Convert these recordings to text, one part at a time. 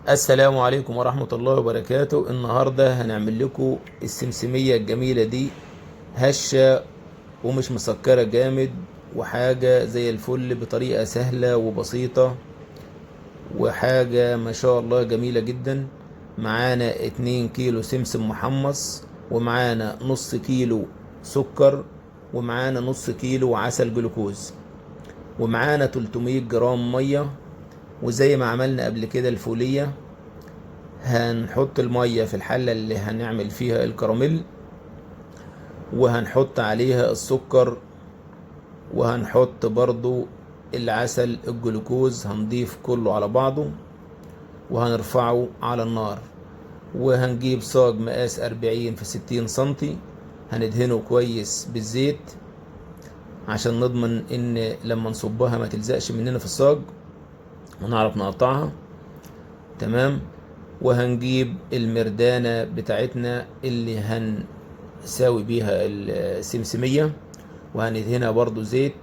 السلام عليكم ورحمة الله وبركاته. النهاردة هنعمل لكم السمسمية الجميلة دي، هشة ومش مسكرة جامد، وحاجة زي الفل بطريقة سهلة وبسيطة، وحاجة ما شاء الله جميلة جدا. معانا 2 كيلو سمسم محمص، ومعانا نص كيلو سكر، ومعانا نص كيلو عسل جلوكوز، ومعانا 300 جرام مية. وزي ما عملنا قبل كده الفولية، هنحط المية في الحلة اللي هنعمل فيها الكراميل، وهنحط عليها السكر، وهنحط برضو العسل الجلوكوز، هنضيف كله على بعضه وهنرفعه على النار. وهنجيب صاج مقاس 40 في 60 سنتي، هندهنه كويس بالزيت عشان نضمن ان لما نصبها ما تلزقش مننا في الصاج ونعرف نقطعها. تمام. وهنجيب المردانة بتاعتنا اللي هنساوي بيها السمسمية، وهندهنها برضو زيت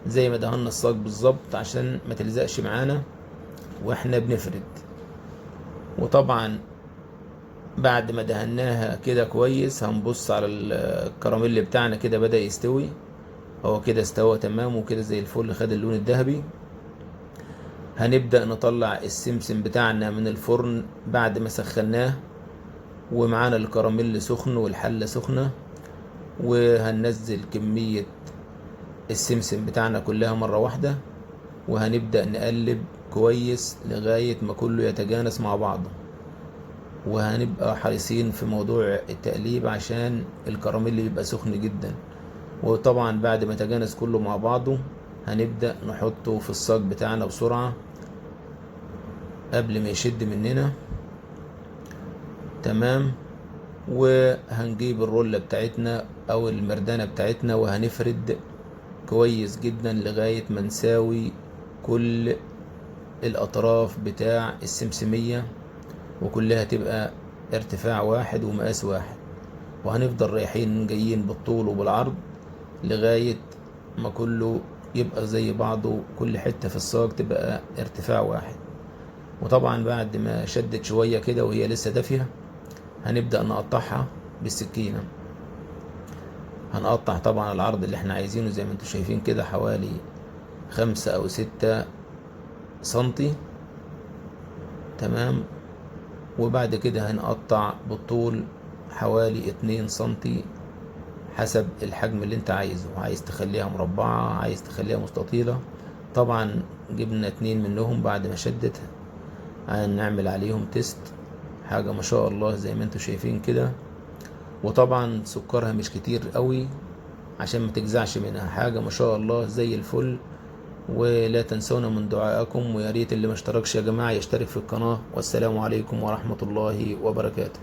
زي ما دهنا الصاج بالظبط عشان ما تلزقش معانا واحنا بنفرد. وطبعا بعد ما دهناها كده كويس هنبص على الكراميل بتاعنا كده بدأ يستوي. هو كده استوى تمام وكده زي الفل، خد اللون الذهبي. هنبدأ نطلع السمسم بتاعنا من الفرن بعد ما سخناه، ومعانا الكراميل سخن والحلة سخنة، وهننزل كمية السمسم بتاعنا كلها مرة واحدة، وهنبدأ نقلب كويس لغاية ما كله يتجانس مع بعضه. وهنبقى حريصين في موضوع التقليب عشان الكراميل بيبقى سخن جدا. وطبعا بعد ما يتجانس كله مع بعضه هنبدأ نحطه في الصاج بتاعنا بسرعة قبل ما يشد مننا. تمام. وهنجيب الرولة بتاعتنا او المردانة بتاعتنا وهنفرد كويس جدا لغاية ما نساوي كل الاطراف بتاع السمسمية، وكلها تبقى ارتفاع واحد ومقاس واحد. وهنفضل رايحين جايين بالطول وبالعرض لغاية ما كله يبقى زي بعضه، كل حتة في الصاج تبقى ارتفاع واحد. وطبعا بعد ما شدت شوية كده وهي لسه دافية هنبدأ نقطعها بالسكينة. هنقطع طبعا العرض اللي احنا عايزينه زي ما انتم شايفين كده، حوالي 5 أو 6 سنتي. تمام. وبعد كده هنقطع بالطول حوالي 2 سنتي حسب الحجم اللي انت عايزه، عايز تخليها مربعة عايز تخليها مستطيلة. طبعا جبنا 2 منهم بعد ما شدت، هنعمل عليهم تيست. حاجة ما شاء الله زي ما انتم شايفين كده. وطبعا سكرها مش كتير قوي عشان ما تجزعش منها، حاجة ما شاء الله زي الفل. ولا تنسونا من دعائكم، ويا ريت اللي ما اشتركش يا جماعة يشترك في القناة. والسلام عليكم ورحمة الله وبركاته.